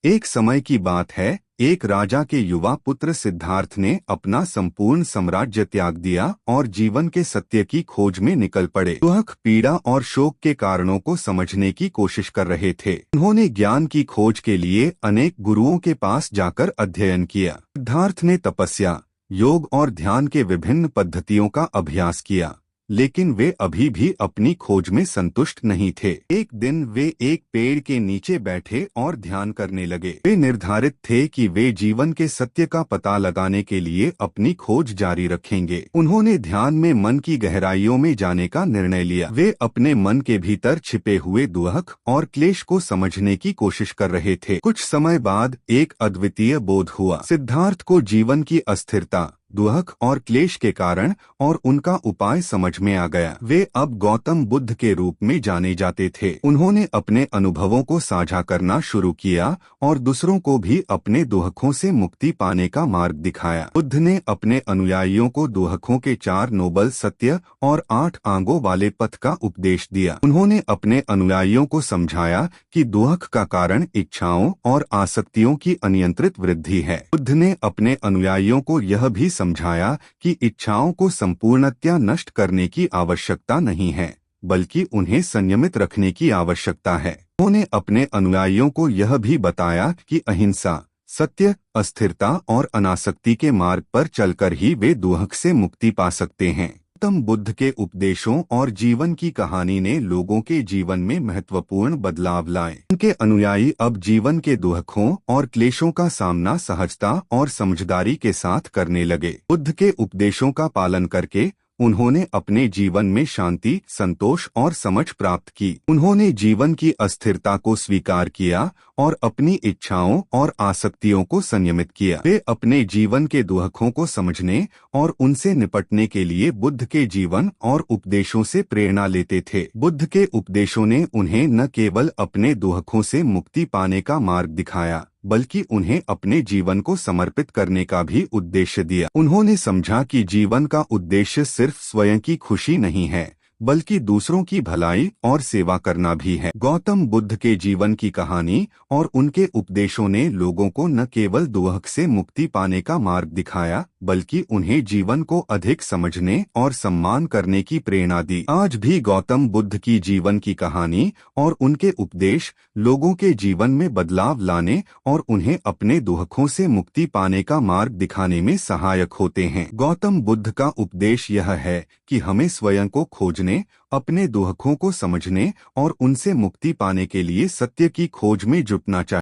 एक समय की बात है, एक राजा के युवा पुत्र सिद्धार्थ ने अपना संपूर्ण साम्राज्य त्याग दिया और जीवन के सत्य की खोज में निकल पड़े। दुख, पीड़ा और शोक के कारणों को समझने की कोशिश कर रहे थे। उन्होंने ज्ञान की खोज के लिए अनेक गुरुओं के पास जाकर अध्ययन किया। सिद्धार्थ ने तपस्या, योग और ध्यान के विभिन्न पद्धतियों का अभ्यास किया, लेकिन वे अभी भी अपनी खोज में संतुष्ट नहीं थे। एक दिन वे एक पेड़ के नीचे बैठे और ध्यान करने लगे। वे निर्धारित थे कि वे जीवन के सत्य का पता लगाने के लिए अपनी खोज जारी रखेंगे। उन्होंने ध्यान में मन की गहराइयों में जाने का निर्णय लिया। वे अपने मन के भीतर छिपे हुए दुख और क्लेश को समझने की कोशिश कर रहे थे। कुछ समय बाद एक अद्वितीय बोध हुआ। सिद्धार्थ को जीवन की अस्थिरता, दुख और क्लेश के कारण और उनका उपाय समझ में आ गया। वे अब गौतम बुद्ध के रूप में जाने जाते थे। उन्होंने अपने अनुभवों को साझा करना शुरू किया और दूसरों को भी अपने दुखों से मुक्ति पाने का मार्ग दिखाया। बुद्ध ने अपने अनुयायियों को दुखों के 4 नोबल सत्य और 8 आंगों वाले पथ का उपदेश दिया। उन्होंने अपने अनुयायियों को समझाया कि दुख का कारण इच्छाओं और आसक्तियों की अनियंत्रित वृद्धि है। बुद्ध ने अपने अनुयायियों को यह भी समझाया कि इच्छाओं को संपूर्णतया नष्ट करने की आवश्यकता नहीं है, बल्कि उन्हें संयमित रखने की आवश्यकता है। उन्होंने अपने अनुयायियों को यह भी बताया कि अहिंसा, सत्य, अस्थिरता और अनासक्ति के मार्ग पर चलकर ही वे दुख से मुक्ति पा सकते हैं। गौतम बुद्ध के उपदेशों और जीवन की कहानी ने लोगों के जीवन में महत्वपूर्ण बदलाव लाए। उनके अनुयायी अब जीवन के दुखों और क्लेशों का सामना सहजता और समझदारी के साथ करने लगे। बुद्ध के उपदेशों का पालन करके उन्होंने अपने जीवन में शांति, संतोष और समझ प्राप्त की। उन्होंने जीवन की अस्थिरता को स्वीकार किया और अपनी इच्छाओं और आसक्तियों को संयमित किया। वे अपने जीवन के दुखों को समझने और उनसे निपटने के लिए बुद्ध के जीवन और उपदेशों से प्रेरणा लेते थे। बुद्ध के उपदेशों ने उन्हें न केवल अपने दुखों से मुक्ति पाने का मार्ग दिखाया, बल्कि उन्हें अपने जीवन को समर्पित करने का भी उद्देश्य दिया। उन्होंने समझा कि जीवन का उद्देश्य सिर्फ स्वयं की खुशी नहीं है, बल्कि दूसरों की भलाई और सेवा करना भी है। गौतम बुद्ध के जीवन की कहानी और उनके उपदेशों ने लोगों को न केवल दुख से मुक्ति पाने का मार्ग दिखाया, बल्कि उन्हें जीवन को अधिक समझने और सम्मान करने की प्रेरणा दी। आज भी गौतम बुद्ध की जीवन की कहानी और उनके उपदेश लोगों के जीवन में बदलाव लाने और उन्हें अपने दुखों से मुक्ति पाने का मार्ग दिखाने में सहायक होते हैं। गौतम बुद्ध का उपदेश यह है कि हमें स्वयं को खोजने, अपने दुखों को समझने और उनसे मुक्ति पाने के लिए सत्य की खोज में जुटना चाहिए।